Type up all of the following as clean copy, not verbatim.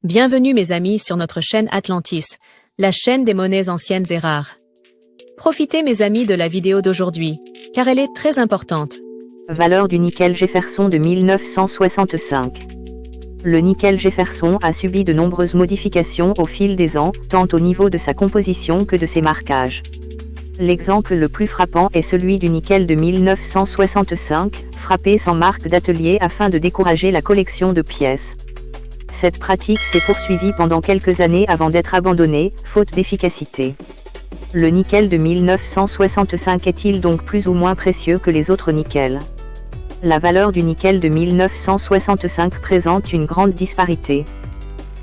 Bienvenue mes amis sur notre chaîne Atlantis, la chaîne des monnaies anciennes et rares. Profitez mes amis de la vidéo d'aujourd'hui, car elle est très importante. Valeur du nickel Jefferson de 1965. Le nickel Jefferson a subi de nombreuses modifications au fil des ans, tant au niveau de sa composition que de ses marquages. L'exemple le plus frappant est celui du nickel de 1965, frappé sans marque d'atelier afin de décourager la collection de pièces. Cette pratique s'est poursuivie pendant quelques années avant d'être abandonnée, faute d'efficacité. Le nickel de 1965 est-il donc plus ou moins précieux que les autres nickels? La valeur du nickel de 1965 présente une grande disparité.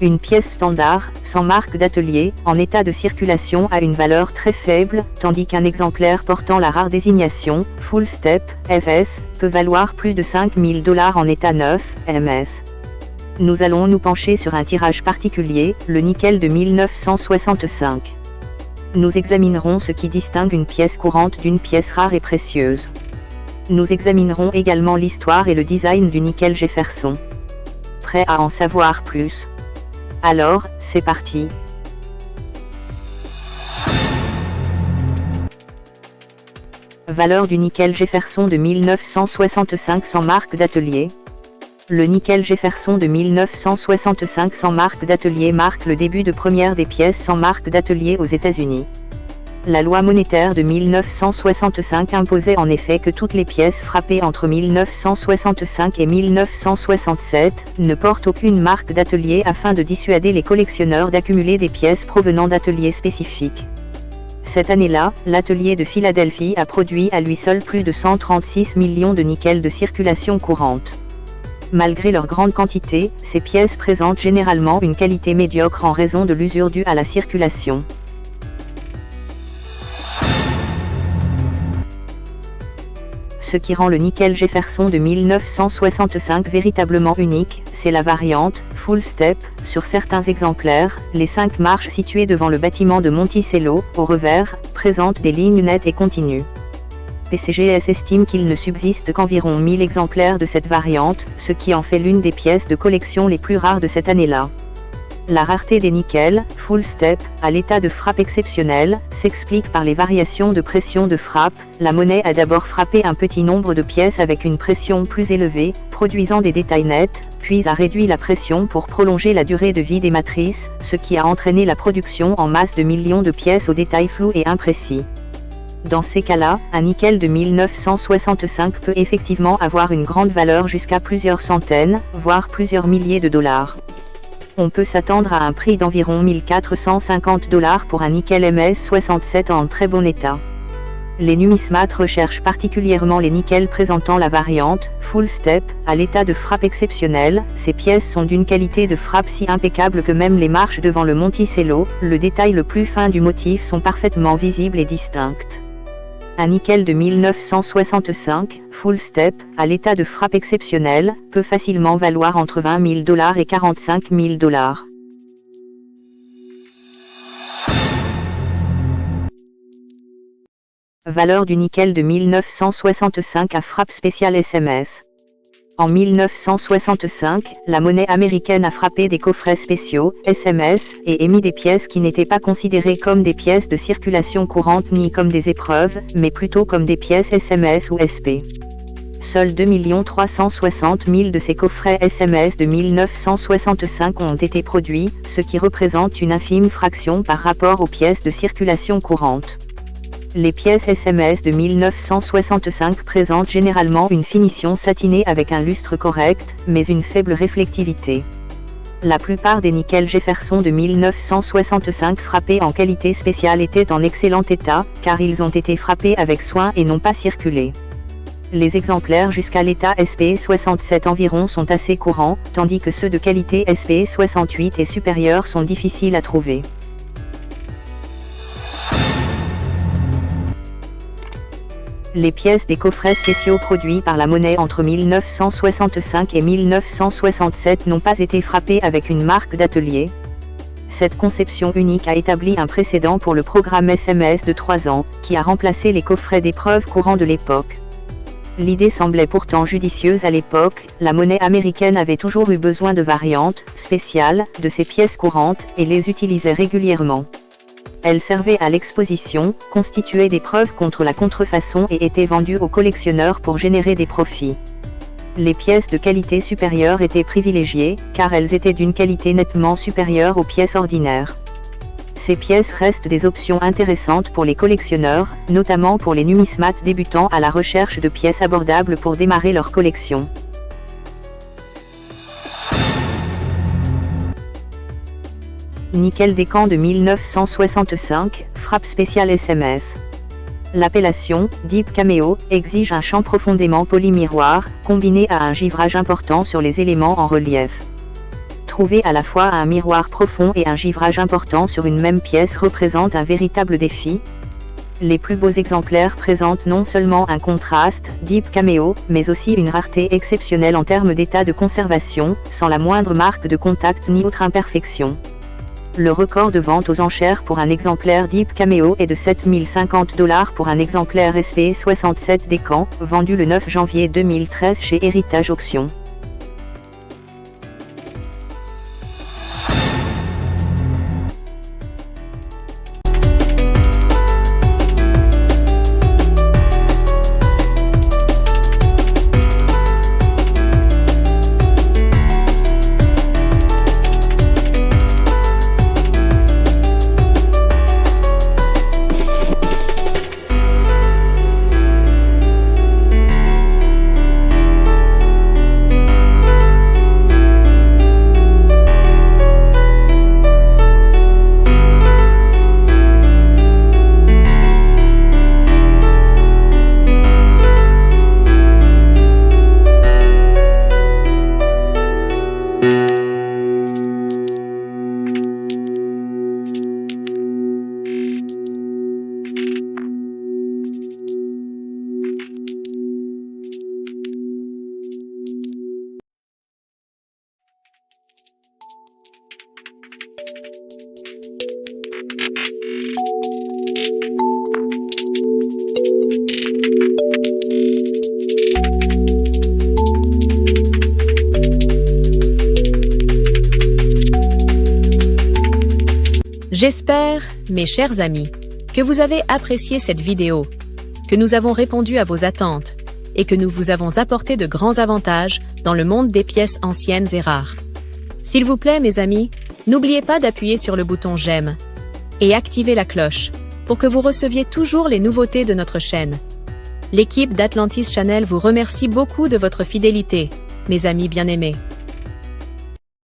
Une pièce standard, sans marque d'atelier, en état de circulation a une valeur très faible, tandis qu'un exemplaire portant la rare désignation, Full Step, FS, peut valoir plus de $5000 en état neuf, MS. Nous allons nous pencher sur un tirage particulier, le nickel de 1965. Nous examinerons ce qui distingue une pièce courante d'une pièce rare et précieuse. Nous examinerons également l'histoire et le design du nickel Jefferson. Prêt à en savoir plus? Alors, c'est parti. Valeur du nickel Jefferson de 1965 sans marque d'atelier. Le nickel Jefferson de 1965 sans marque d'atelier marque le début de première des pièces sans marque d'atelier aux États-Unis. La loi monétaire de 1965 imposait en effet que toutes les pièces frappées entre 1965 et 1967 ne portent aucune marque d'atelier afin de dissuader les collectionneurs d'accumuler des pièces provenant d'ateliers spécifiques. Cette année-là, l'atelier de Philadelphie a produit à lui seul plus de 136 millions de nickel de circulation courante. Malgré leur grande quantité, ces pièces présentent généralement une qualité médiocre en raison de l'usure due à la circulation. Ce qui rend le nickel Jefferson de 1965 véritablement unique, c'est la variante « Full Step ». Sur certains exemplaires, les 5 marches situées devant le bâtiment de Monticello, au revers, présentent des lignes nettes et continues. PCGS estime qu'il ne subsiste qu'environ 1000 exemplaires de cette variante, ce qui en fait l'une des pièces de collection les plus rares de cette année-là. La rareté des nickels, Full Step, à l'état de frappe exceptionnelle, s'explique par les variations de pression de frappe. La monnaie a d'abord frappé un petit nombre de pièces avec une pression plus élevée, produisant des détails nets, puis a réduit la pression pour prolonger la durée de vie des matrices, ce qui a entraîné la production en masse de millions de pièces aux détails flous et imprécis. Dans ces cas-là, un nickel de 1965 peut effectivement avoir une grande valeur jusqu'à plusieurs centaines, voire plusieurs milliers de dollars. On peut s'attendre à un prix d'environ $1450 pour un nickel MS67 en très bon état. Les numismates recherchent particulièrement les nickels présentant la variante Full Step, à l'état de frappe exceptionnelle. Ces pièces sont d'une qualité de frappe si impeccable que même les marches devant le Monticello, le détail le plus fin du motif, sont parfaitement visibles et distinctes. Un nickel de 1965, Full Step, à l'état de frappe exceptionnelle, peut facilement valoir entre $20 000 et $45 000. Valeur du nickel de 1965 à frappe spéciale SMS. En 1965, la monnaie américaine a frappé des coffrets spéciaux, SMS, et émis des pièces qui n'étaient pas considérées comme des pièces de circulation courante ni comme des épreuves, mais plutôt comme des pièces SMS ou SP. Seuls 2 360 000 de ces coffrets SMS de 1965 ont été produits, ce qui représente une infime fraction par rapport aux pièces de circulation courante. Les pièces SMS de 1965 présentent généralement une finition satinée avec un lustre correct, mais une faible réflectivité. La plupart des nickels Jefferson de 1965 frappés en qualité spéciale étaient en excellent état, car ils ont été frappés avec soin et n'ont pas circulé. Les exemplaires jusqu'à l'état SP67 environ sont assez courants, tandis que ceux de qualité SP68 et supérieurs sont difficiles à trouver. Les pièces des coffrets spéciaux produits par la monnaie entre 1965 et 1967 n'ont pas été frappées avec une marque d'atelier. Cette conception unique a établi un précédent pour le programme SMS de 3 ans, qui a remplacé les coffrets d'épreuves courants de l'époque. L'idée semblait pourtant judicieuse à l'époque, la monnaie américaine avait toujours eu besoin de variantes, spéciales, de ses pièces courantes, et les utilisait régulièrement. Elles servaient à l'exposition, constituaient des preuves contre la contrefaçon et étaient vendues aux collectionneurs pour générer des profits. Les pièces de qualité supérieure étaient privilégiées, car elles étaient d'une qualité nettement supérieure aux pièces ordinaires. Ces pièces restent des options intéressantes pour les collectionneurs, notamment pour les numismates débutants à la recherche de pièces abordables pour démarrer leur collection. Nickel Décan de 1965, frappe spéciale SMS. L'appellation « Deep Cameo » exige un champ profondément poli miroir, combiné à un givrage important sur les éléments en relief. Trouver à la fois un miroir profond et un givrage important sur une même pièce représente un véritable défi. Les plus beaux exemplaires présentent non seulement un contraste, Deep Cameo, mais aussi une rareté exceptionnelle en termes d'état de conservation, sans la moindre marque de contact ni autre imperfection. Le record de vente aux enchères pour un exemplaire Deep Cameo est de $7050 pour un exemplaire SP67 Décan, vendu le 9 janvier 2013 chez Héritage Auctions. J'espère, mes chers amis, que vous avez apprécié cette vidéo, que nous avons répondu à vos attentes et que nous vous avons apporté de grands avantages dans le monde des pièces anciennes et rares. S'il vous plaît, mes amis, n'oubliez pas d'appuyer sur le bouton j'aime et activer la cloche pour que vous receviez toujours les nouveautés de notre chaîne. L'équipe d'Atlantis Channel vous remercie beaucoup de votre fidélité, mes amis bien-aimés.